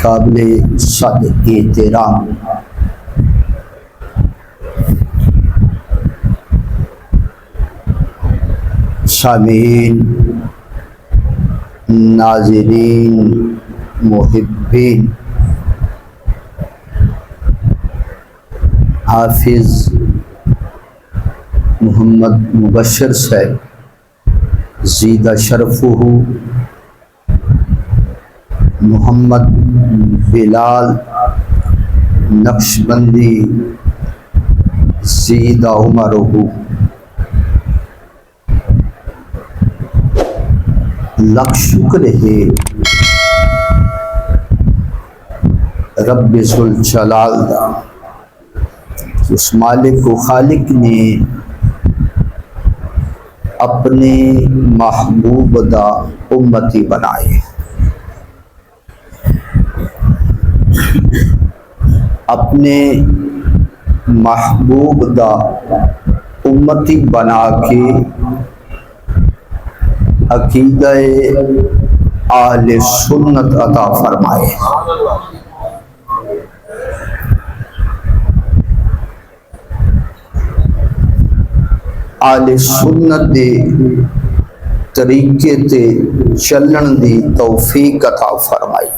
قابل صد احترام سامعین، ناظرین، محبین، حافظ محمد مبشر صاحب زیدہ شرفہ، محمد بلال نقشبندی زیدہ عمرہ، لاکھ شکر ہے رب ذوالجلال دا، اس مالک و خالق نے اپنے محبوب دا امتی بنائے، اپنے محبوب دا امتی بنا کے عقیدہ اہل سنت عطا فرمائے۔ اہل سنت دے طریقے تے چلن دی توفیق عطا فرمائی۔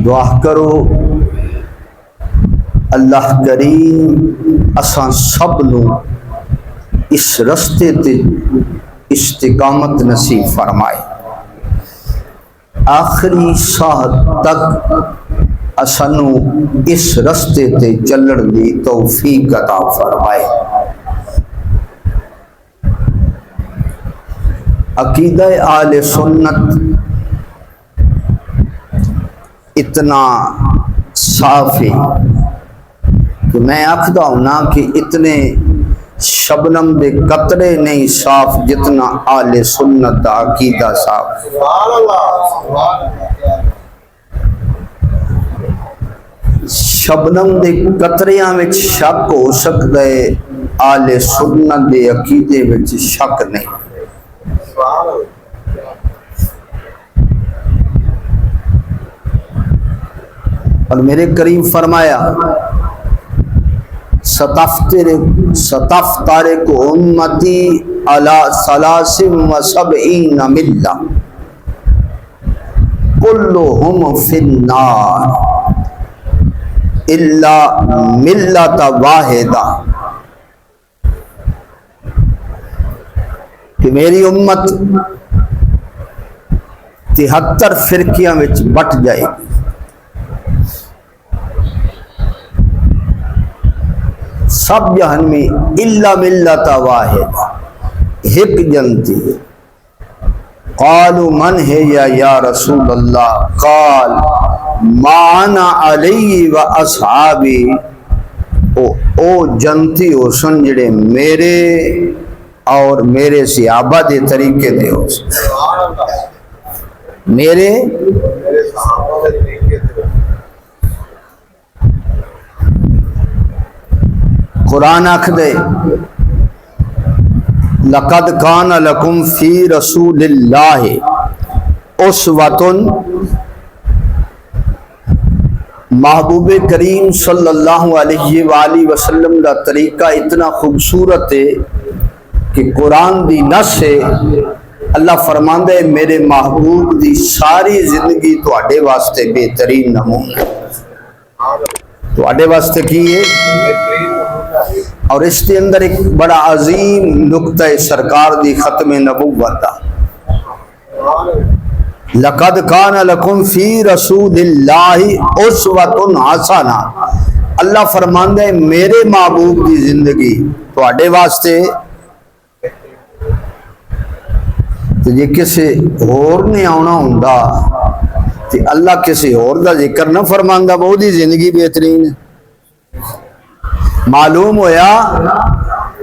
دعا کرو اللہ کریم اساں سب نو اس رستے تے استقامت نصیب فرمائے، آخری ساہ تک اسانو اس رستے تے چلن دی توفیق عطا فرمائے۔ عقیدہ اہل سنت اتنا صاف ہے کہ میں آکھدا ہوں نا کہ اتنے شبنم دے قطرے نہیں صاف جتنا اہل سنت دا عقیدہ صاف۔ شبنم دے قطریاں وچ شک ہو سکدا ہے، اہل سنت دے عقیدے وچ شک نہیں۔ اور میرے کریم فرمایا ستفترق امتی علی 73 ملہ کلہم فی النار الا ملۃ واحدہ، کہ میری امت 73 فرقیاں وچ بٹ جائے گی، سب جہنمی الا ملۃ واحدہ، ایک جنتی۔ قالوا من ہے یا رسول اللہ؟ قال ما انا علیہ و اصحابی، او جنتی ہو سن جڑے میرے اور میرے صحابہ دے طریقے دے ہو سن، میرے قرآن آکھ دے لقد کان لکم فی رسول اللہ اسوۃ، محبوب کریم صلی اللہ علیہ وآلہ وسلم دا طریقہ اتنا خوبصورت ہے کہ قرآن دی نص ہے۔ اللہ فرماندہ ہے میرے محبوب دی ساری زندگی تواڈے واسطے بہترین نمونہ، تواڈے واسطے کی ہے۔ اور اس کے اندر ایک بڑا عظیم نقطہ سرکار دی ختم نبوت دا، لقد کان لکم فی رسول اللہ اسوۃ حسنہ، اللہ فرماندہ ہے میرے محبوب دی زندگی تواڈے واسطے، تو جے کسی اور نے آنا ہوندا تو اللہ کسی اور دا ذکر نہ فرماندہ، وہ دی زندگی بہترین ہے۔ معلوم ہویا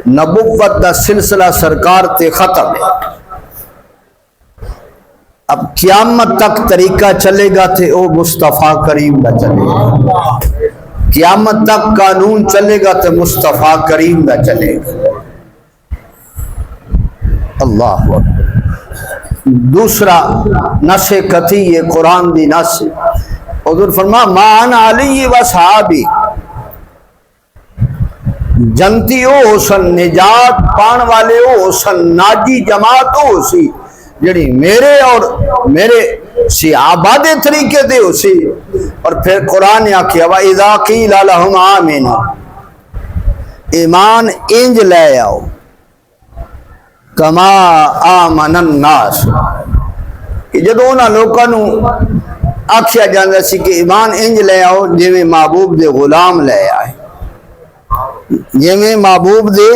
نبوت دا سلسلہ سرکار تے ختم ہے، اب قیامت تک طریقہ چلے گا تھے او مصطفیٰ کریم دا چلے گا، قیامت تک قانون چلے گا تو مصطفیٰ کریم دا چلے گا۔ اللہ اکبر۔ دوسرا نص کتی یہ قرآن دی نص حضور فرما مان علی و صحابی جنتی ہو سن نجات پان والے ہو سن ناجی جماعت ہو سی جڑی میرے اور میرے صحابہ دے طریقے دے ہو سی. اور پھر قرآن نے آکھیا وَإِذَا قِيلَ لَهُمْ آمِنُوا ایمان انج لے آؤ کما آمن الناس کہ جدو انہاں لوکاں نو آکھیا جاندا سی کہ ایمان انج لے آؤ جویں محبوب دے غلام لے آئے جویں محبوب دے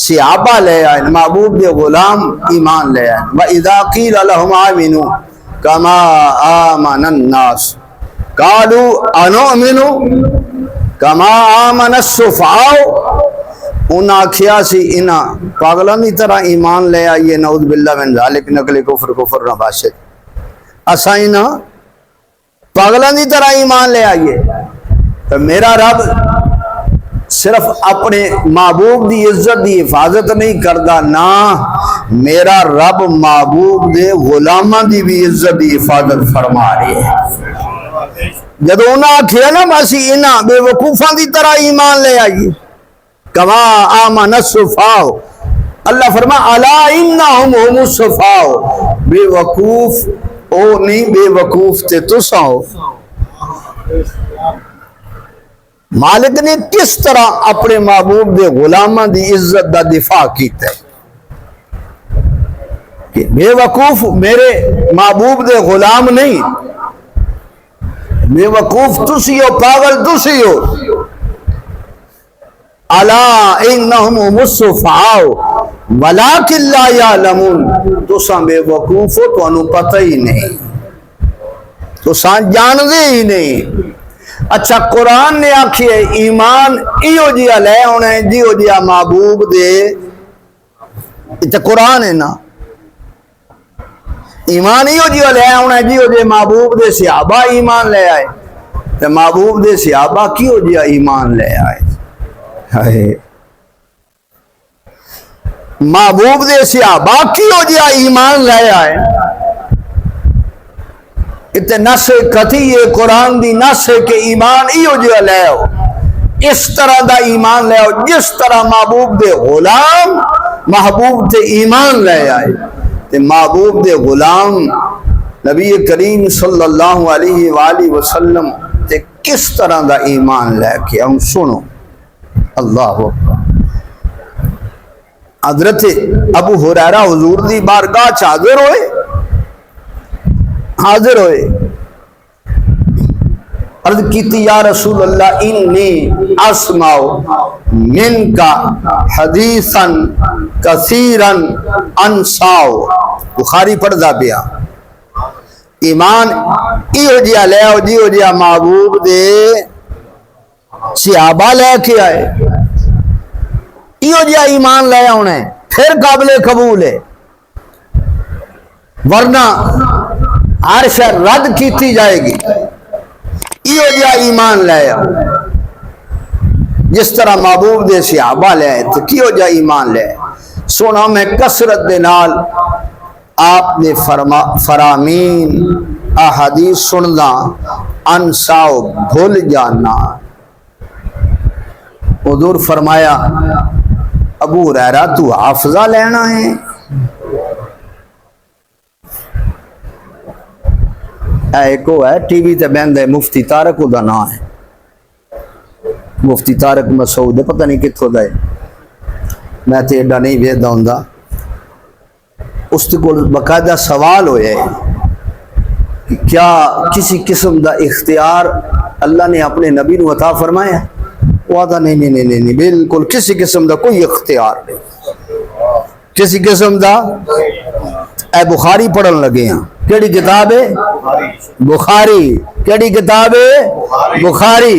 صحابہ لے آئے محبوب دے غلام ایمان لے آئے. وَإِذَا قِيلَ لَهُمْ آمِنُوا كَمَا آمَنَ النَّاسُ قَالُوا أَنُؤْمِنُ كَمَا آمَنَ السُّفَهَاءُ انہاں آکھیا سی انہاں پاگلاں دی طرح ایمان لے آئیے نعوذ باللہ من ذالک نقل کفر نہ باشد اساں انہاں پاگلاں دی طرح ایمان لے آئیے. تو میرا رب صرف اپنے محبوب دی عزت دی حفاظت نہیں کردا نا میرا رب محبوب دے غلاماں دی بھی عزت دی حفاظت فرما رہی ہے. جدو انہاں آکھیا نا باسی انہاں بے وقوفاں دی طرح ایمان لے آئیے کما آمن السفہاء اللہ فرما الا انہم هم السفہاء بے وقوف او نہیں بے وقوف تے تساں ہو. مالک نے کس طرح اپنے محبوب دے غلاماں دی عزت دا دفاع کیتا ہے کہ بے وقوف میرے محبوب دے غلام نہیں بے وقوف تسی ہو پاگل تسی ہو. الا انہم هم السفہاء ولکن لا یعلمون تساں بے وقوف ہو تو انہوں پتہ ہی نہیں تساں جاندے ہی نہیں. اچھا قرآن نے آکھی ہے ایمان ایو جیا لے ہونا ہے جیو جیا محبوب دے اتنا قرآن ہے نا ایمان ایو جیا لے ہونا ہے جیو جیا محبوب دے صحابہ ایمان لے آئے تو محبوب دے صحابہ کیو جیا ایمان لے آئے محبوب دے صحابہ کیو جیا ایمان لے آئے. اتنے نس کتھی یہ قرآن دی نس ہے کہ ایمان ایو جیا لے آؤ اس طرح دا ایمان لے آؤ جس طرح محبوب دے غلام محبوب تے ایمان لے آئے. تے محبوب دے غلام نبی کریم صلی اللہ علیہ وآلہ وسلم تے کس طرح دا ایمان لے کے ہم سنو. اللہ اکبر. حضرت ابو ہریرہ حضور دی بارگاہ حاضر ہوئے عرض کیتی یا رسول اللہ انی اسمع من کا حدیثا کثیرا انساؤ. بخاری پڑھ دا پیا ایمان ایو جیا لے آؤ جیو جیا محبوب دے صحابہ لے کے آئے ایو جیا ایمان لے آؤنے پھر قابل قبول ہے ورنہ ہر شے رد کیتی جائے گی. ایو جا ایمان لے آؤ جس طرح محبوب دے صحابہ لے آئے تو کیو جا ایمان لے آئے. سونا میں کثرت دے نال آپ نے فرامین احادیث سننا انساؤ بھول جانا. حضور فرمایا ابو ہریرہ تو حافظہ لینا ہے ایک ہے ٹی وی تے بہن دے مفتی طارق دا نام ہے مفتی طارق مسعود پتہ نہیں کتھوں دا ہے میں تے ایڈا نہیں ویدا ہوندا اس کو باقاعدہ سوال ہوئے کہ کیا کسی قسم دا اختیار اللہ نے اپنے نبی نو عطا فرمایا. وہ آتا نہیں بالکل کسی قسم دا کوئی اختیار نہیں کسی قسم دا. اے بخاری پڑھن لگے ہیں کیڑی کتاب ہے بخاری کیڑی کتاب ہے بخاری.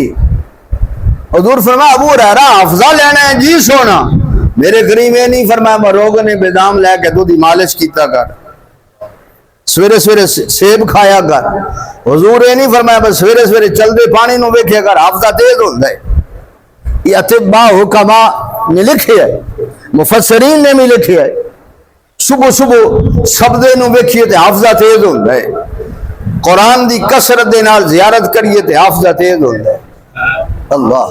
حضور فرمایا ابو ہریرہ حافظہ لینا ہے جی سونا میرے کریم یہ نہیں فرمایا روغن بادام لے کے دودھ مالش کیتا کر سویرے سویرے سیب کھایا کر. حضور یہ نہیں فرمایا بس سویرے سویرے چلدے پانی نو ویکھیا کر حافظہ تیز ہوندا ہے. یہ اتباع حکما نے لکھے ہے مفسرین نے بھی لکھے ہے صبح صبح سبدے نو ویکھیے تے حافظہ تیز ہوندا ہے. قرآن دی کثرت دے نال زیارت کریے تے حافظہ تیز ہوتا ہے. اللہ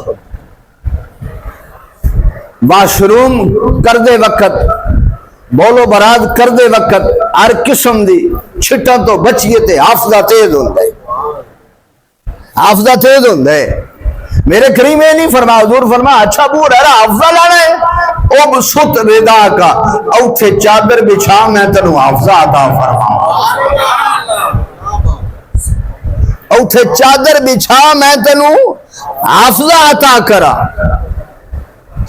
واشروم کر دے وقت بولو براد کر دے وقت ہر قسم دی چھٹا تو بچیے تے حافظہ تیز ہوتا ہے. حافظہ تیز ہوتا ہے. میرے کریم یہ نہیں فرما حضور فرما اچھا ابو ہریرہ حافظہ لانا ہے او بسط ردا کا اوتھے چادر بچھا میں تنو حافظہ عطا فرما. اوتھے چادر بچھا میں تنو حافظہ عطا کرا.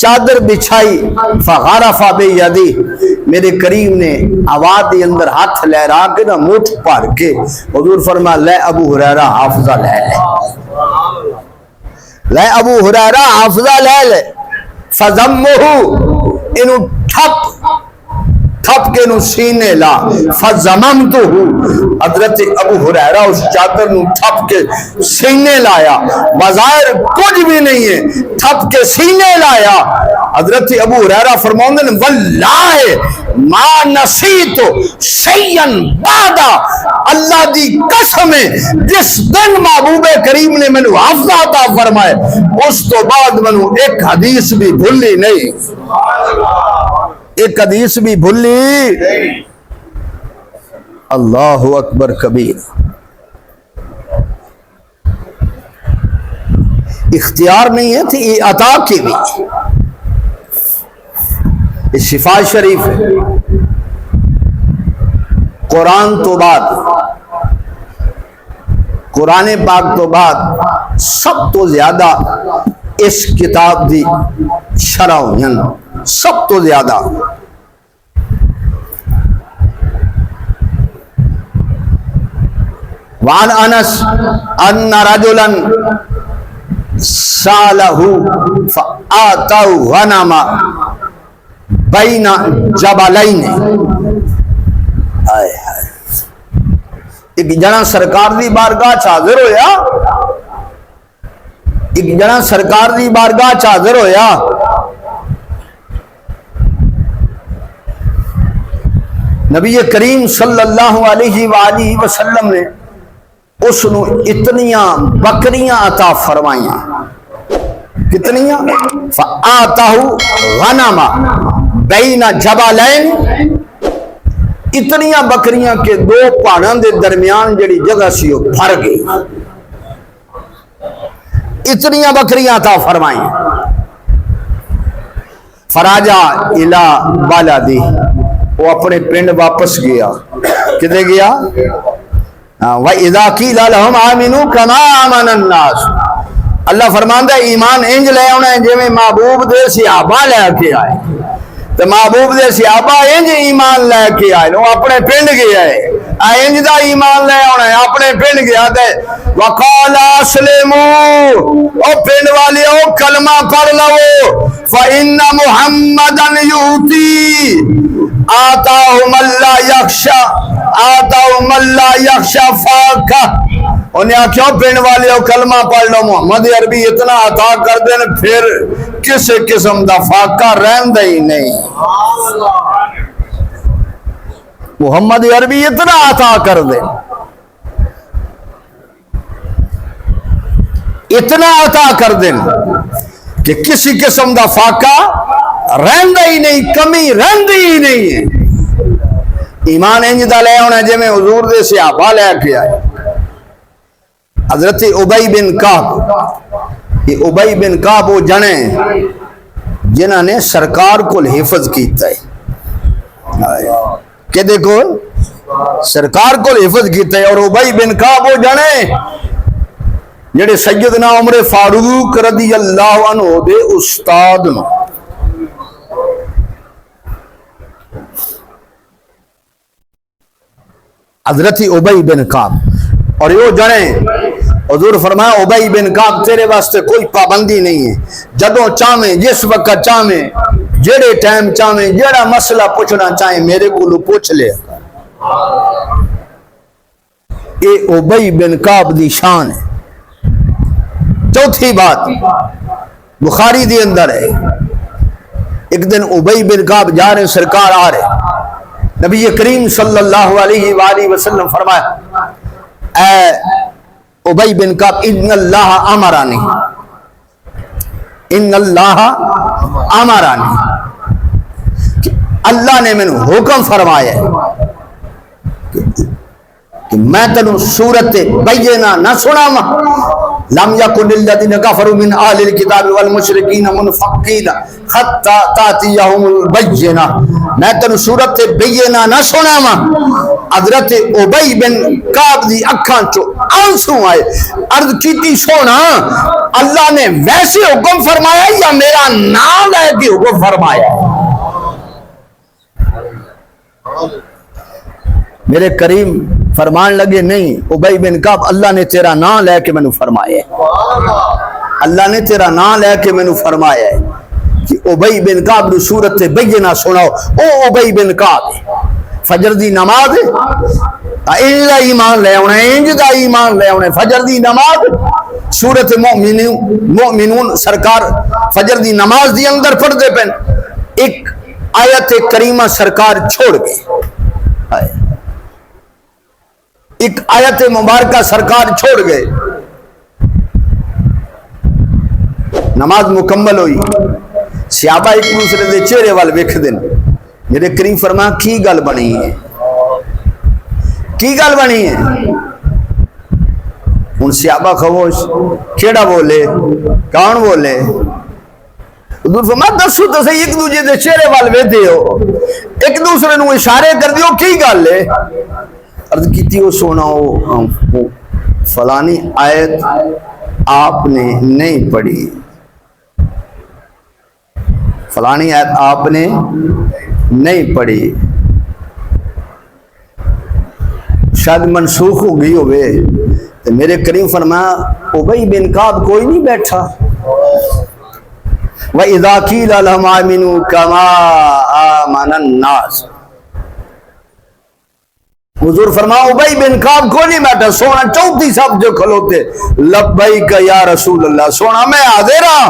چادر بچھائی فغرف بیدی میرے کریم نے آواز دے اندر ہاتھ لہرا کے نہ مٹھ پار کے حضور فرما لے ابو ہریرہ حافظہ لے لے ابو ہریرہ حافظہ لے لے. فضمہو انہوں تھپ کے انہوں سینے لا. فضممتہو حضرت ابو ہریرہ اس چادر نو تھپ کے سینے لایا. بظاہر کچھ بھی نہیں ہے تھپ کے سینے لایا. حضرت ابو ہریرہ فرماؤں نے واللہ ما نسیتو شیئن بعدا اللہ دی قسم ہے جس دن محبوب کریم نے منو حافظہ عطا فرمائے اس تو بعد منو ایک حدیث بھی بھولی نہیں. ایک حدیث بھی بھولی. اللہ اکبر کبیر. اختیار نہیں ہے تھی یہ عطا کی بھی. یہ شفا شریف ہے. قرآن تو بعد قرآن پاک تو بعد سب تو زیادہ اس کتاب دی شرح ہوئی سب تو زیادہ. وعن انس ان رجلا سالہ فآتوا غنما بین جبلین. ایک جنا سرکار دی بارگاہ حاضر ہویا. ایک جنا سرکار دی بارگاہ حاضر ہویا. نبی کریم صلی اللہ علیہ وآلہ وسلم نے اس نو اتنیاں بکریاں عطا فرمائیاں. کتنیاں؟ فآتَهُ غنما بین جبلین. اتنیاں بکریاں کے دو پہاڑاں دے درمیان جڑی جگہ سی وہ پھر گئی. اتنیاں بکریاں عطا فرمائیاں. فراجا الی بالدی وہ اپنے پنڈ واپس گیا. کدھے گیا؟ وَإِذَا قِيلَ لَهُمْ آمِنُوا كَمَا آمَنَ النَّاسُ. اللہ فرماندا ہے ایمان انج لے آنا ہے جویں محبوب دے صحابہ لے کے آئے. تو محبوب دے صحابہ انج ایمان لے کے آئے وہ اپنے پنڈ گیا ہے. انج دا ایمان لے آنا ہے اپنے پنڈ گیا تے وقال اسلموا او پنڈ والے او کلمہ پڑھ لو فإن محمدًا یؤتی آتاہم اللہ یخشا آتاہم اللہ یخشا فاقہ. انہیں آکھا پین والے ہو کلمہ پڑھ لو محمد عربی اتنا عطا کر دیں پھر کس قسم دا فاقہ رہن ہی نہیں. محمد عربی اتنا عطا کر دیں اتنا عطا کر دیں کہ کسی قسم دا فاقہ رہن ہی نہیں کمی رہن ہی نہیں ہے. ایمان انج دا لے ہونا جے میں حضور دے صحابہ لے کے آئے. حضرت ابی بن کعب یہ ابی بن کعب وہ جنے جنہاں نے سرکار کو حفظ کیتا ہے کہ دیکھو سرکار کو حفظ کیتا ہے. اور ابی بن کعب وہ جنے جڑے سیدنا عمر فاروق رضی اللہ عنہ دے استاد نو حضرت ابی بن کعب. اور یہ جنے حضور فرمایا ابی بن کعب تیرے واسطے کوئی پابندی نہیں ہے جدوں چاہیں جس وقت چاہیں جڑے ٹائم چاہیں جڑا مسئلہ پوچھنا چاہیں میرے کو پوچھ لے. یہ ابی بن کعب دی شان ہے. چوتھی بات بخاری دی اندر ہے ایک دن ابی بن کعب جا رہے سرکار آ رہے نبی کریم صلی اللہ علیہ وآلہ وسلم فرمایا اے ابی بن کعب ان اللہ امرانی، ان اللہ امرانی، کہ اللہ نے میں حکم فرمایا ہے کہ میں تنوں سورت بینہ نہ سناواں، لم یکن الذین کفروا من اہل الکتاب والمشرکین منفکین حتی تأتیہم البینہ، میں تنوں سورت بینہ نہ سناواں۔ حضرت ابی بن کعب دی اکھاں چو آنسو آئے، عرض کیتی سونا اللہ نے ویسے حکم فرمایا یا میرا نام لے کے حکم فرمایا؟ میرے کریم فرمان لگے نہیں ابی بن کعب اللہ نے تیرا نام لے کے میں فرمایا ہے، اللہ نے تیرا نام لے کے میں فرمایا ہے کہ ابی بن کعب نے سورت بینہ سناؤ۔ او ابی بن کعب فجر دی نماز انج دا ایمان لے آنا، انج دا ایمان لے آنا، فجر دی نماز سورت مومنون سرکار فجر دی نماز دی اندر پڑھ دے پین، ایک آیت کریمہ سرکار چھوڑ گئے، ایک آیت مبارکہ سرکار چھوڑ گئے، نماز مکمل ہوئی، صحابہ ایک دوسرے دے چہرے وال ویکھ دن، میرے کریم فرمایا کی گل بنی ہے، کی گل بنی ہے؟ ان صحابہ خاموش، کیڑا بولے، کون بولے؟ حضور فرمایا دسو تو صحیح، ایک دوسرے دے چہرے وال ویکھدے ہو، ایک دوسرے نو اشارے کر دیو، کی گل ہے؟ عرض کیتی وہ سونا ہو فلانی آیت آپ نے نہیں پڑھی، فلانی آیت آپ نے نہیں پڑھی، شاید منسوخ ہو گئی ہوئے۔ تو میرے کریم فرمایا ابی بن کعب کوئی نہیں بیٹھا، وَإِذَا قِيلَ لَهُمْ آمِنُوا كَمَا آمَنَ النَّاسُ، حضور فرمایا ابی بن کعب کو نہیں بیٹھا، سونا چوتھی سب جو کھلوتے لبیک یا رسول اللہ، سونا میں حاضر ہاں۔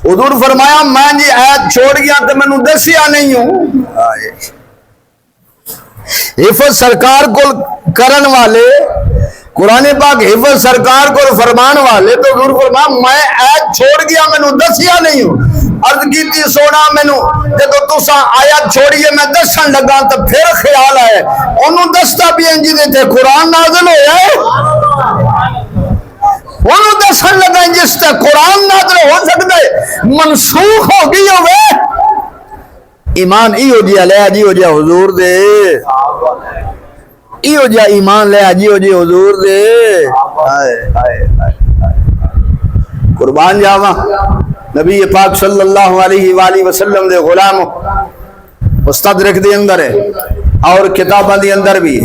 حضور فرمایا میں جی آیت چھوڑ گیا تو میں نے دسیا نہیں ہوں، حفظ سرکار کو کرن والے، قرآن پاک حفظ سرکار کو فرمان والے، تو حضور فرمایا میں آیت چھوڑ گیا میں نے دسیا نہیں ہوں۔ عرض کیتی سونا میں نے جب تسا آیت چھوڑیے میں دسن لگا تو پھر خیال آئے انہوں دستا بھی انجی دیتے قرآن نازل ہویا ہے، انہوں دسن لگا جس تے قرآن نازل ہو سکتا ہے منسوخ ہو گئی ہوئے، ایمان ایو جی علیہ جی ہو جا حضور دے، ایو جا ایمان لے جی ہو جی حضور دے، قربان جاواں نبی پاک صلی اللہ علیہ وآلہ وسلم دے غلام مستدرک دے اندر ہے اور کتابہ دے اندر بھی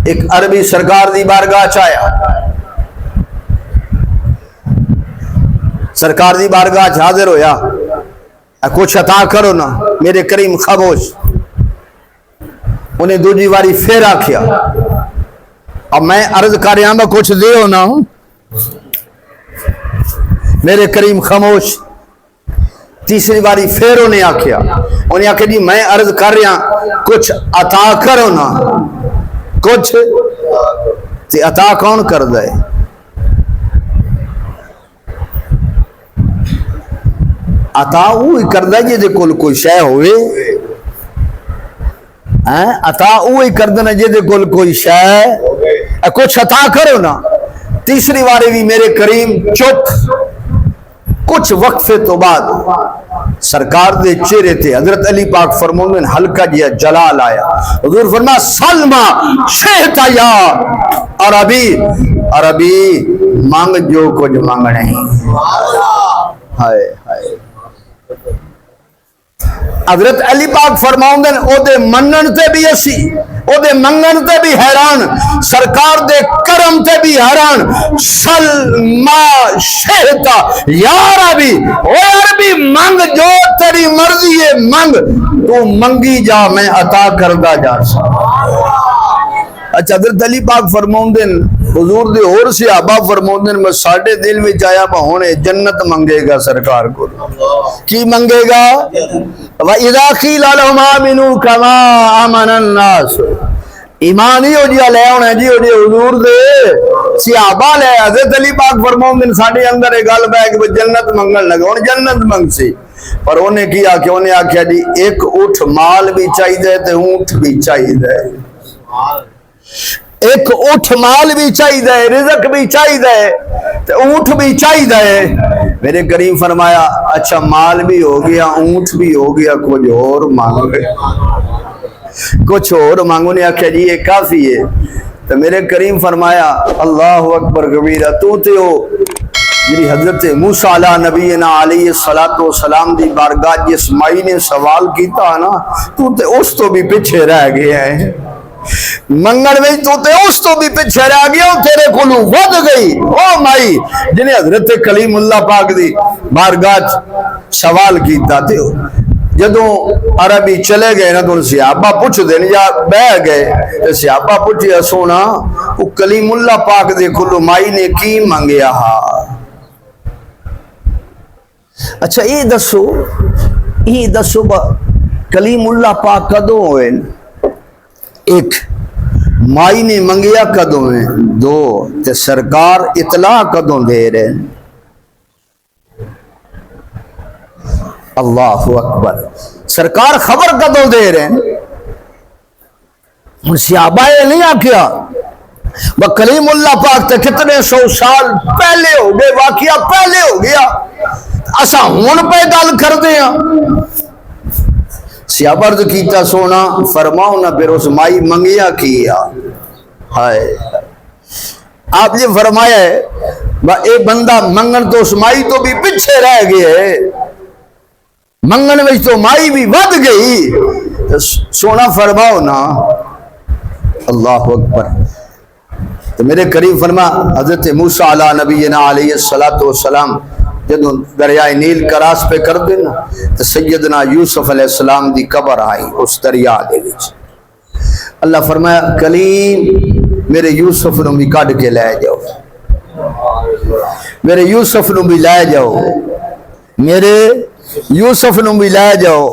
ایک عربی سرکار دی بارگاہ چایا، سرکار دی بارگاہ حاضر ہویا، کچھ عطا کرو نا، میرے کریم خاموش، انہیں دوجی واری پھر آکھیا اب میں عرض کر رہا میں کچھ دے ہونا ہوں، میرے کریم خاموش، تیسری باری پھر انہیں آکھیا، انہیں آکھیا جی میں عرض کر رہا کچھ عطا کرو نا، کچھ تے عطا کون کر دے؟ عطا وہی کر دے جے کول کوئی شے ہوئے، عطا وہی کر دینا جے کول کوئی شے، کچھ عطا کرو نا۔ تیسری باری بھی میرے کریم چپ، کچھ وقفے تو بعد سرکار دے چہرے تھے حضرت علی پاک فرماؤں ہلکا جیا جلال آیا، حضور فرمایا سلمہ شہتا یا عربی، عربی مانگ جو کچھ مانگ نہیں، ہائے ہائے۔ حضرت علی پاک فرماؤں دن او دے منن تے بھی اسی، او دے منگن تے بھی حیران، سرکار دے کرم تے بھی حیران، سلمہ شہتا یا عربی، او عربی مانگ جو تیری مرضی ہے مانگ، تو منگی جا میں عطا کردہ جا سا۔ اچھا حضرت علی پاک فرماؤں دن حضور دے اور صحابہ فرماؤں دن میں ساڑھے دل میں جایا ہونے جنت منگے گا سرکار کو، کی منگے گا؟ وَإِذَا قِيلَ لَهُمْ آمِنُوا كَمَا آمَنَ النَّاسُ، ایمان ہی ہو جیا لے ہونا جی ہو جی حضور دے صحابہ لے حضرت علی پاک فرماؤں ساڈے اندر ایک گل بہ کہ جنت منگن لگا ہن جنت منگ سی پر انہیں کیا کہ انہیں آخیا جی ایک اٹھ مال بھی چاہیے تے اونٹ بھی چاہیے ایک اٹھ مال بھی چاہیے رزق بھی چاہیے تے اونٹ بھی چاہیے میرے کریم فرمایا اچھا مال بھی ہو گیا اونٹ بھی ہو گیا کچھ اور مانگو کچھ اور مانگو نے آخیا جی یہ کافی ہے تو میرے کریم فرمایا اللہ اکبر کبیرہ تو تے ہو جی حضرت موسیٰ علیہ نبینا علیہ السلام دی بارگاہ جس مائی نے سوال کیتا نا تو تے اس تو بھی پیچھے رہ گیا ہے منگل میں تو تے اس تو بھی پیچھے رہ گیا تیرے کولوں ود گئی او مائی جنہیں حضرت کلیم اللہ پاک دی بارگاہ سوال کیتا تے جدوں عربی چلے گئے نا تو صحابہ پوچھ دین یا بہ گئے تو صحابہ پوچھیا سونا وہ کلیم اللہ پاک دے کولوں مائی نے کی منگیا ہا اچھا یہ دسو کلیم اللہ پاک کدوں ہوئے ایک مائی نے منگیا کدوں ہے دو تے سرکار اطلاع کدوں دے رہے اللہ اکبر سرکار خبر کدوں دے رہے ہیں صحابہ یہ نہیں آکھیا وہ کلیم اللہ پاک تے کتنے سو سال پہلے ہو گئے واقعہ پہلے ہو گیا اسا ہون پہ گل کر دیا صحابہ تو کیتا سونا فرماؤ نہ پھر اس مائی منگیا کیا ہائے آپ نے فرمایا ہے اے بندہ منگن تو اس مائی تو بھی پیچھے رہ گئے منگن میں تو مائی بھی ود گئی سونا فرماؤ نا اللہ اکبر تو میرے قریب فرما حضرت موسیٰ علیہ نبینا علیہ السلام جدوں دریائے نیل کراس پہ کر دینا تو سیدنا یوسف علیہ السلام دی قبر آئی اس دریا دے وچ اللہ فرمایا کلیم میرے یوسف نو بھی کڈ کے لے جاؤ میرے یوسف نو بھی لے جاؤ میرے یوسف نو بھی لے جاؤ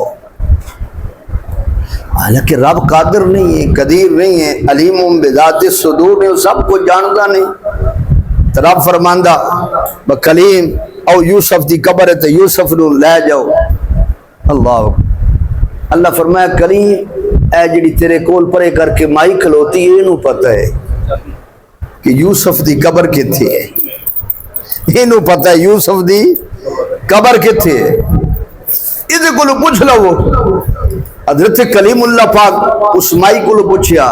حالانکہ رب قادر نہیں ہے قدیر نہیں ہے علیم بذات الصدور نہیں سب کو جانتا نہیں تو رب فرماندہ کلیم او یوسف دی قبر ہے تو یوسف نو لے جاؤ اللہ فرمایا کریم اے جڑی تیرے کول پرے کر کے مائی کھلوتی ہے انہوں پتہ ہے کہ یوسف دی قبر کتھے ہے انہوں پتہ ہے یوسف دی قبر کتھے ہے ادھے کو پوچھ لو حضرت کلیم اللہ پاک اس مائی کو پوچھیا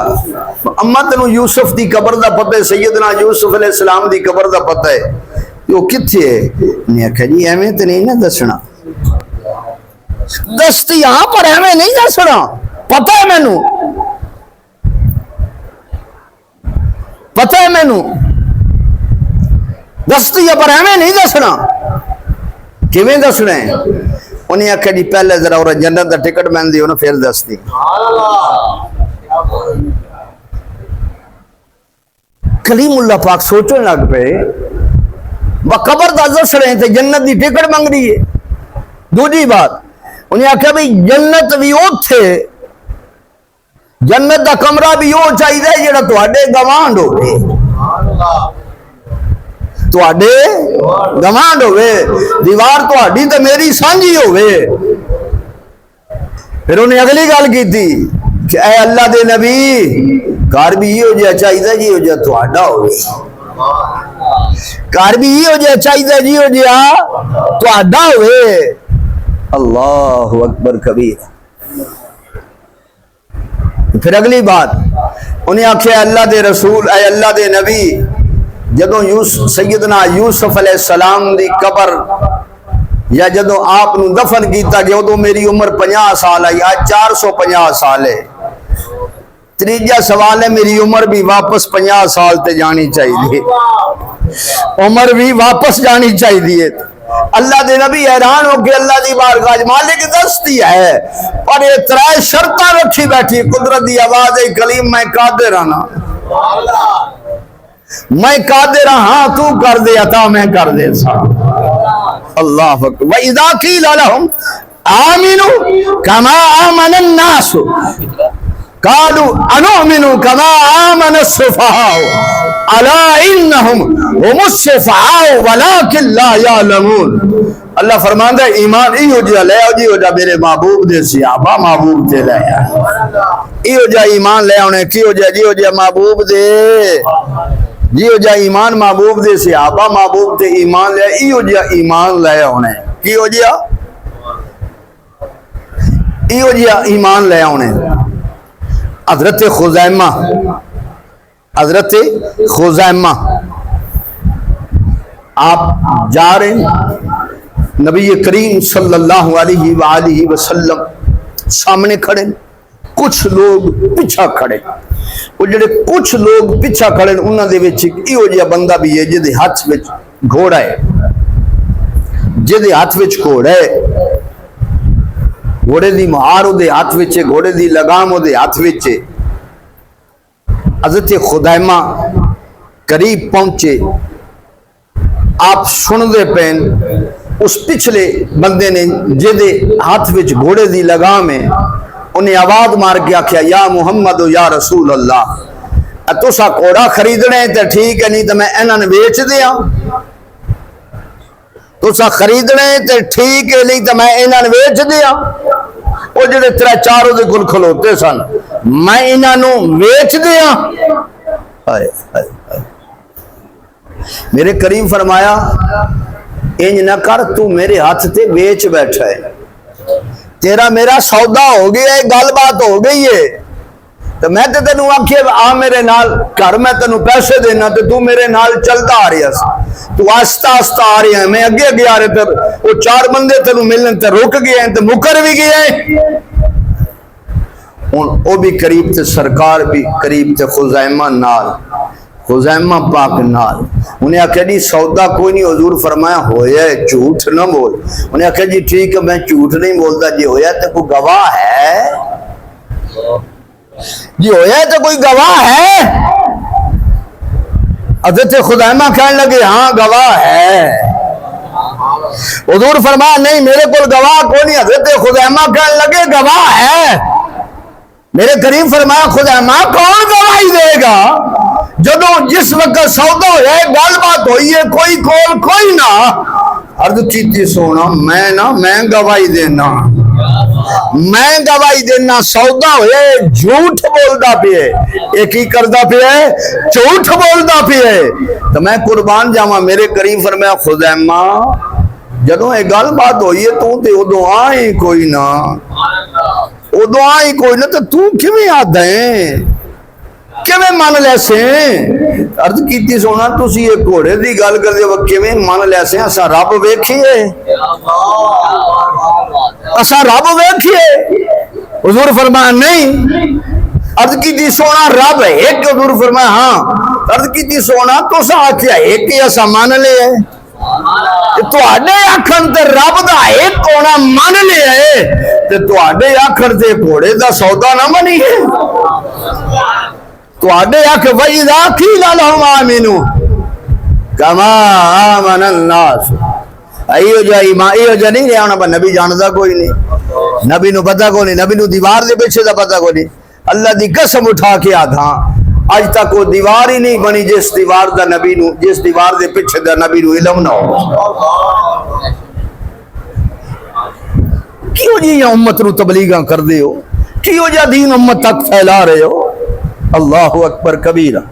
اما تنو یوسف دی قبر دا پتہ ہے سیدنا یوسف علیہ السلام دی قبر دا پتہ ہے وہ کتھے ہے نے کہا جی ایویں تے نہیں نا دسنا دستی یہاں پر ایویں نہیں دسنا پتہ ہے مینوں پتہ ہے مینوں دستی ہے پر ایویں نہیں دسنا کیویں دسنا ہے انہیں آخیا جی پہلے ذرا اور جنت دا ٹکٹ میں دی انہوں پھر دستی کلیم اللہ پاک سوچنے لگ پہ وہ قبر دا دس رہے تھے جنت دی ٹکٹ مانگ رہی ہے دوسری بات انہیں آخیا بھئی جنت بھی او تھے جنت دا کمرہ بھی او چاہیے جڑا تواڈے گوانڈ ہوئے تواڈے گوانڈ ہوئے دیوار تواڈی تے میری سانجھی ہوئے پھر انہیں اگلی گل کی تھی کہ اے اللہ دے نبی گھر بھی یہ ہو جائے چاہیے جی ہو جائے تواڈا ہوئے گھر بھی یہ ہو جائے چاہیے جی ہو جائے تواڈا ہوئے اللہ اکبر کبیر پھر اگلی بات انہیں آخیا اللہ دے رسول اے اللہ دے نبی جدوں سیدنا یوسف علیہ السلام دی قبر یا جدوں آپ نو دفن کیتا گیا تو میری عمر 50 سال آئی آج 450 سال ہے تیجا سوال ہے میری عمر بھی واپس 50 سال تے جانی چاہیے عمر بھی واپس جانی چاہیے اللہ دے نبی حیران ہو کے اللہ دی بارگاہ مالک دستی ہے اور یہ ترائے شرطاں رکھی بیٹھی قدرت دی آواز ہے کلیم میں قادر آنا میں قادر ہاں تو کر دے عطا میں کر دے سا اللہ اکبر وَإِذَا قِيلَ لَهُمْ آمِنُوا كَمَا آمَنَ النَّاسُ قالوا انؤمن كما آمن السفهاء الا انهم هم السفهاء ولكن لا يعلمون. اللہ فرماندا ہے ایمان ایو جا لے آؤ جی ہو جا میرے محبوب دے صحابہ محبوب تے لے آ ایو جا ایمان لے آنے کی ہو جا جی ہو جا محبوب دے جی ہو جا ایمان محبوب دے صحابہ محبوب تے ایمان لے ایو جا ایمان لے آنے کی ہو جا ایو جا ایمان لے آنے. حضرت خزیمہ آپ جا رہے ہیں نبی کریم صلی اللہ علیہ وآلہ وسلم سامنے کھڑے کچھ لوگ پیچھا کھڑے وہ جڑے کچھ لوگ پیچھا کھڑے انہاں دے وچ ایہو جہا بندہ بھی ہے جدے ہاتھ وچ گھوڑا ہے جدے ہاتھ وچ گھوڑا ہے گھوڑے دی مہار دے ہاتھ وچ گھوڑے دی لگام دے ہاتھ وچ. حضرت خزیمہ قریب پہنچے آپ سن دے پین اس پچھلے بندے نے جدے ہاتھ وچ گھوڑے دی لگام ہے انہیں آواز مار کے آکھیا یا محمد یا رسول اللہ تسا گھوڑا خریدنے تے ٹھیک ہے نہیں تو میں انہاں نے بیچ دیاں تسا خریدنے تے ٹھیک ہے نہیں تو میں انہاں نے بیچ دیاں وہ جڑے تیرا چاروں دے گل کھلوتے سن میں انہاں نو بیچ دیاں. میرے کریم فرمایا انج نہ کر تو میرے ہاتھ تے بیچ بیٹھا ہے تیرا میرا سودا ہو گیا ہے گل بات ہو گئی ہے تو میں تے تینوں آکھیا آ میرے نال گھر میں تینوں پیسے دینا تے تو میرے نال چلتا آ رہا سی تو آہستہ آہستہ آ رہا ہے میں اگے اگے آ رہے تے وہ چار بندے تینوں ملنے تے رک گئے ہیں تے مکر بھی گئے ہیں. وہ بھی قریب تے سرکار بھی قریب تے خزیمہ نال خزیمہ پاک نال انہیں آکھا جی سودا کوئی نہیں حضور فرمایا ہویا ہے جھوٹ نہ بول. انہیں آکھا جی ٹھیک ہے میں جھوٹ نہیں بولتا جی ہویا تو کوئی گواہ ہے جی ہویا تو کوئی گواہ ہے. حضرت خزیمہ کہنے لگے ہاں گواہ ہے. حضور فرمایا نہیں میرے کو گواہ کوئی نہیں. حضرت خزیمہ کہنے لگے گواہ ہے. میرے کریم فرمایا خزیمہ کون گواہی دے گا جدو جس وقت سودا ہویا ہے گل بات ہوئی ہے کوئی کول کوئی نہ عرض کیتی سونا میں گواہی دینا سودا ہویا ہے جھوٹ بولدا پیا ایک ہی کردا پیا جھوٹ بولدا پیا تو میں قربان جاواں. میرے کریم فرمایا خزیمہ جدوں یہ گل بات ہوئی ہے تو تے ادوں آئی کوئی نہ تو کیویں آدا ہے کیویں من لے سے. عرض کیتی سونا تسی یہ گھوڑے دی گل کردے ہو کیویں من لے سے اساں رب ویکھیے حضور فرمایا نہیں. عرض کیتی سونا رب ایک حضور فرمایا ہاں. عرض کیتی سونا تساں آکھیا ایک ہی اساں من لے تواڈے آکھن تے رب دا ایک ہونا من لیا ہے تے تواڈے آکھن تے گھوڑے دا سودا نہ منی ہے. تواڈے آکھ وَإِذَا قِيلَ لَهُمْ آمِنُوا كَمَا آمَنَ النَّاسُ ایو جا نہیں رہا ہونا پر نبی جاندا کوئی نہیں نبی نو پتہ کوئی نہیں نبی نو دیوار دے پیچھے دا پتہ کوئی نہیں. اللہ دی قسم اٹھا کے آدھا اج تک وہ دیوار ہی نہیں بنی جس دیوار دے پیچھے دا نبی نو علم نہ ہو. کیوں جی یہ امت نو تبلیغاں کر دے ہو کیوں جا دین امت تک پھیلا رہے ہو. اللہ اکبر کبیرہ.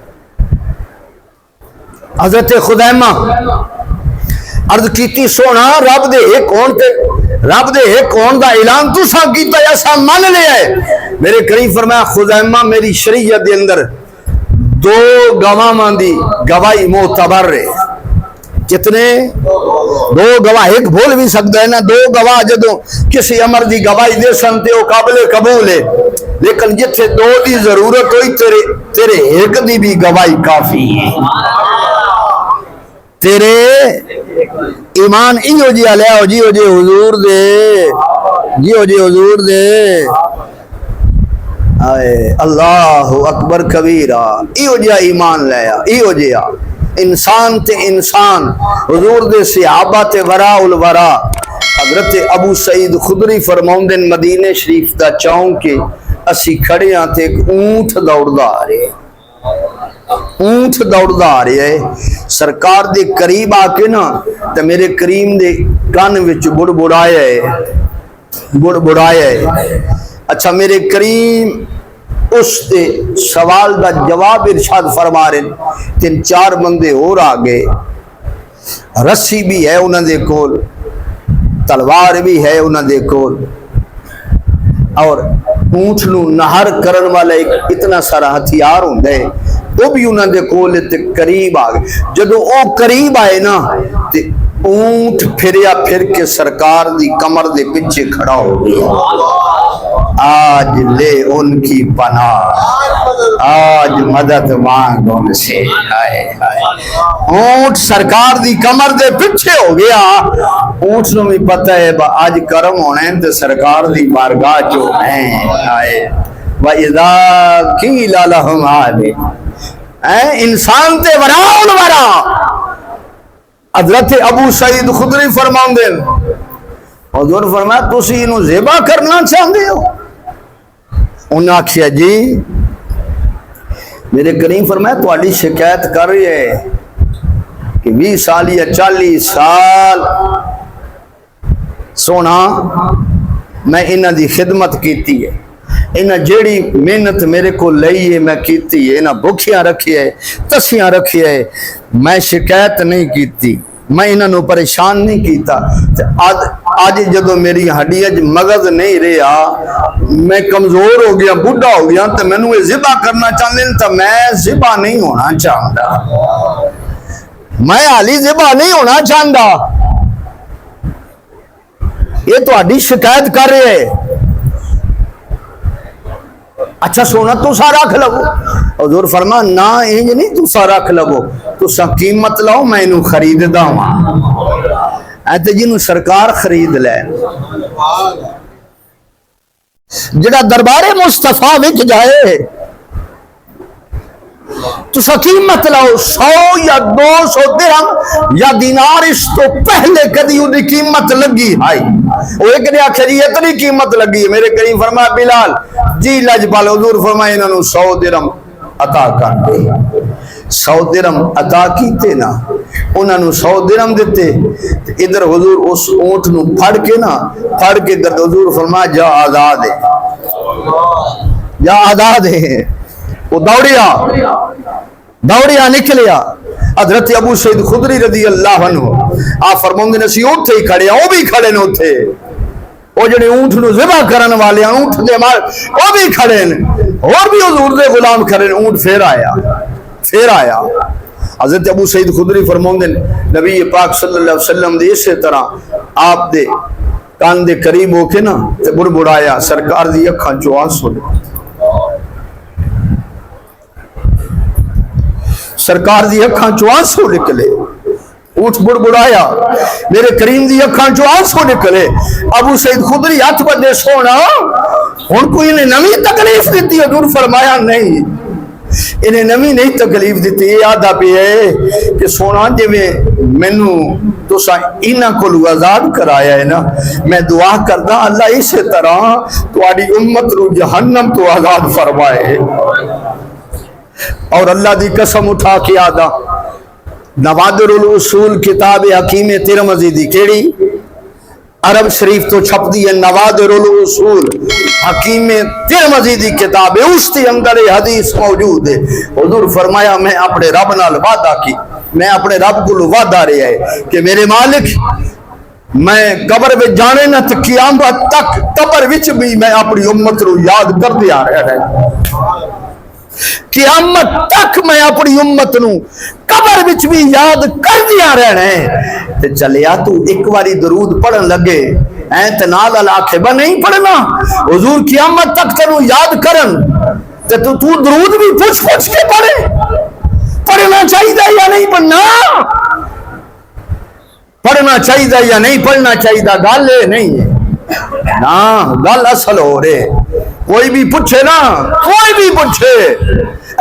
حضرت خزیمہ عرض کیتی سونا رب دے ایک کون دا اعلان تساں کیتا ایسا من لیا ہے. میرے کریم فرمایا خزیمہ میری شریعت دے اندر دو گواہ دی گواہی معتبر ہے. کتنے دو گواہ ایک بھول بھی سکتا ہے نا دو گواہ جدوں کسی امر دی گواہی دے سنتے ہو قابل قبول ہے لیکن جتھے دو دی ضرورت ہوئی تیرے ایک دی بھی گواہی کافی ہے. تیرے ایمان ایو جی لے آؤ جی حضور دے اللہ اکبر کبیرہ. ایو جی ایمان لے آ ایو جی انسان تے انسان حضور دے صحابہ تے وراء الورا. حضرت ابو سعید خدری فرماؤندن مدینہ شریف دا چاؤں کے اسی کھڑے ہاں تے ایک اونٹ دوڑدا آ رہے، اونٹ دوڑدا آ رہا ہے، سرکار دے قریب آ کے نا تے میرے کریم دے کان وچ بڑبڑایا ہے۔ اچھا میرے کریم اس دے سوال دا جواب ارشاد فرما رہے، 3-4 بندے اور آ گئے، رسی بھی ہے انہاں دے کول، تلوار بھی ہے انہاں دے کول، اور اونٹ نو نہر کرن والا ایک اتنا سارا ہتھیار ہوندا ہے، وہ بھی انہاں دے کول تے قریب آ گئے۔ جدو او قریب آئے نا تے اونٹ پھریا پھر کے سرکار دی کمر دے پیچھے کھڑا ہو گیا، آج لے ان کی پناہ، آج مدد مانگ ان سے، اونٹ سرکار دی کمر دے پیچھے ہو گیا۔ اونٹ نو بھی پتہ ہے آج کرم ہونے تے سرکار دی بارگاہ جو ہیں آئے، وَإِذَا قِيلَ لَهُمْ عَالِمٌ، انسان تے وراؤن ورا۔ حضرت ابو سعید خدری فرمان دیں، حضور فرمایا تسی انہوں ذبح کرنا چاہتے ہو؟ انہوں نے کہا جی۔ میرے کریم فرمایا تواڈی شکایت کر رہی ہے کہ 20 سال یا 40 سال سونا میں انہاں دی خدمت کیتی ہے، انہاں جیڑی محنت میرے کو لئی ہے میں کیتی ہے، انہاں بھوکیاں رکھی ہے، تسیاں رکھی ہے، میں شکایت نہیں کیتی، میں انہاں نو پریشان نہیں کیتا۔ آج جدو میری ہڈی اج مغز نہیں رہا، میں کمزور ہو گیا، بوڑھا ہو گیا، تو میں نو ذبح کرنا چاہتے ہیں، تو میں ذبح نہیں ہونا چاہتا، میں حالی ذبح نہیں ہونا چاہتا۔ یہ تو آڈی شکایت کر رہے ہیں۔ اچھا سونا تو سا رکھ لو، حضور فرما نا انج نہیں تو سا رکھ لو، تو سا قیمت لاؤ میں انہوں خرید دا ہوں، ایتے جنہوں سرکار خرید لے، جڑا دربار مصطفیٰ وچ جائے تو سا قیمت لاؤ، 100 یا 200 درہم یا دینار، اس تو پہلے کدی انہی قیمت لگی ہے۔ وہ ایک نے آخر جی اتنی قیمت لگی ہے، میرے کریم فرمایا بلال جی لجپال، حضور فرمایا انہوں نے 100 درہم عطا کر دے، 100 درہم عطا کیتے نا، انہوں نے 100 درہم دیتے، ادھر حضور اس اونٹ نو پھڑ کے نا، پھڑ کے گرد حضور فرمایا جا آزاد ہے، جا آزاد ہے۔ وہ دوڑیا نکلیا۔ حضرت ابو سعید خدری رضی اللہ عنہ آپ فرماؤں نے اسی اونٹ ہی کھڑے، وہ بھی کھڑے نو تھے، وہ جڑے اونٹ نو ذبح کرن والے اونٹ دے مار وہ بھی کھڑے، اور بھی حضور دے غلام کھڑے، اونٹ پھر آیا۔ حضرت ابو سعید خدری فرماؤں نے نبی پاک صلی اللہ علیہ وسلم دے اسی طرح آپ دے کان دے قریب ہو کے نا تے بڑبڑایا، سرکار دی اکھاں چوں آنسو نکلے، سرکار دی اکھاں چوں آنسو نکلے، اونٹ بڑبڑایا، میرے کریم دی اکھاں چوں آنسو نکلے۔ ابو سعید خدری ہاتھ بندے سونا ہن کوئی انہیں نمی تکلیف دیتی؟ حضور فرمایا نہیں، انہیں نمی نہیں تکلیف دیتی، یہ آدھا بھی ہے کہ سونا جی مینوں تساں انہاں کو آزاد کرایا ہے نا، میں دعا کردا اللہ اسی طرح تہاڈی امت نو جہنم تو آزاد فرمائے۔ اور اللہ دی قسم اٹھا کے آدھا نوادر الاصول کتاب حکیم ترمذی دی کیڑی عرب شریف تو چھپ دی ہے، نوادر الاصول حکیم ترمذی دی کتاب ہے، اس کے اندر حدیث موجود ہے۔ حضور فرمایا میں اپنے رب نال وعدہ کی، میں اپنے رب کو وعدہ رہا ہے کہ میرے مالک میں قبر میں جانے نہ تو قیامت تک قبر وچ بھی میں اپنی امت رو یاد کر دیا رہا ہے، قیامت تک میں اپنی امت نو قبر وچ بھی یاد کر دیا رہنا ہے۔ تے چلیا تو ایک باری درود پڑھن لگے تے نال آکھے با نہیں پڑھنا، حضور قیامت تک تینو یاد کرن تے تو درود بھی پوچھ کے پڑھے، پڑھنا چاہیے یا نہیں پڑھنا، پڑھنا چاہیے یا نہیں پڑھنا چاہیے، گل نہیں ہے نا، گل اصل ہو رہے، کوئی بھی پوچھے نا، کوئی بھی پوچھے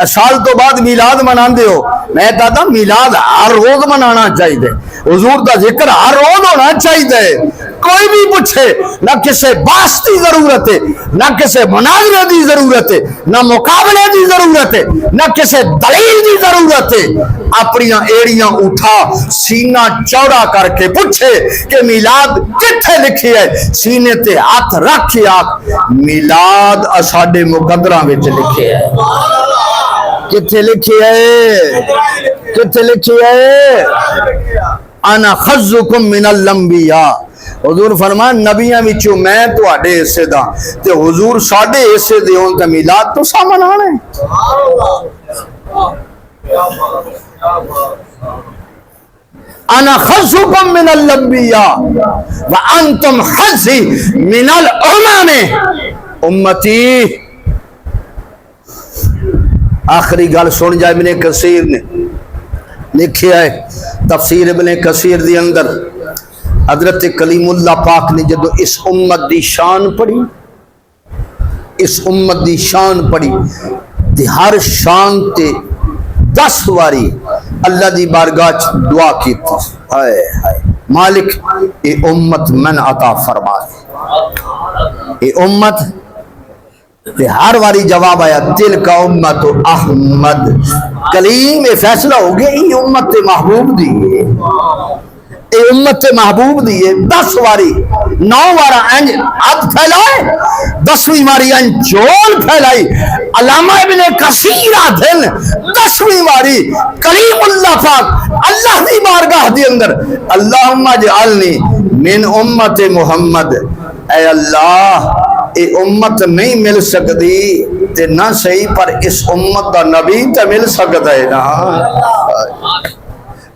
سال تو بعد میلاد مناندے ہو، میں کہتا میلاد ہر روز منانا چاہیے، حضور دا ذکر ہر روز ہونا چاہیے۔ کوئی بھی پوچھے، نہ کسی باس کی ضرورت ہے، نہ کسی مناظرے کی ضرورت ہے، نہ مقابلے کی ضرورت ہے، نہ کسی دلیل کی ضرورت ہے، اپنی ایڑیاں اٹھا سینہ چوڑا کر کے پوچھے کہ میلاد کتھے لکھی ہے، سینے تے ہاتھ رکھ کے آکھ میلاد اساڈے مقدراں وچ لکھے ہے۔ کتھے لکھی ہے؟ کتھے لکھی ہے؟ انا خزکم من الانبیاء، حضور فرمان نبیاں وچوں میں تواڈے حصے دا، تے حضور ساڈے حصے دے ہون تے میلاد تو سا منانا ہے۔ انا خزکم من الانبیاء وانتم خزی من الامم امتی۔ آخری گل سن جائے، ابن کثیر نے لکھیا ہے تفسیر ابن کثیر دی اندر، حضرت کلیم اللہ پاک نے جدو اس امت دی شان پڑھی، اس امت دی شان پڑھی تے ہر شان تے 10 واری اللہ دی بارگاہ دعا کی تھی، ہائے ہائے مالک اے امت من عطا فرما دے، اے امت تے ہر واری جواب آیا تل کا امت احمد، کلیم اے فیصلہ ہو گیا یہ امت محبوب دی ہے، اے امت محبوب دی ہے۔ 10 واری 9 وارا انج ہاتھ پھیلائے، 10ویں واری انج جول پھیلائی، علامہ ابن کثیر آدھن 10ویں واری کلیم اللہ پاک اللہ دی بارگاہ دی اندر اللہم اجعلنی من امت محمد، اے اللہ اے امت نہیں مل سکتی تے نہ صحیح پر اس امت دا نبی تے مل سکتا ہے نا۔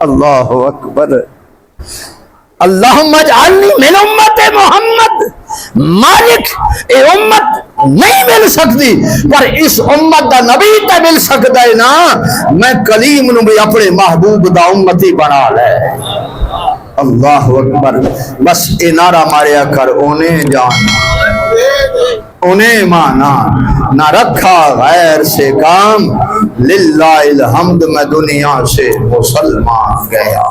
اللہ اکبر، اللہم اجعلنی من امت محمد، مالک اے امت نہیں مل سکتی پر اس امت دا نبی تے مل سکتا ہے نا، میں کلیم نو بھی اپنے محبوب دا امتی بنا لے۔ اللہ اکبر، بس اے نعرہ ماریا کر انہیں جانا انہیں مانا، نہ رکھا غیر سے کام، للہ الحمد میں دنیا سے مسلمان گیا۔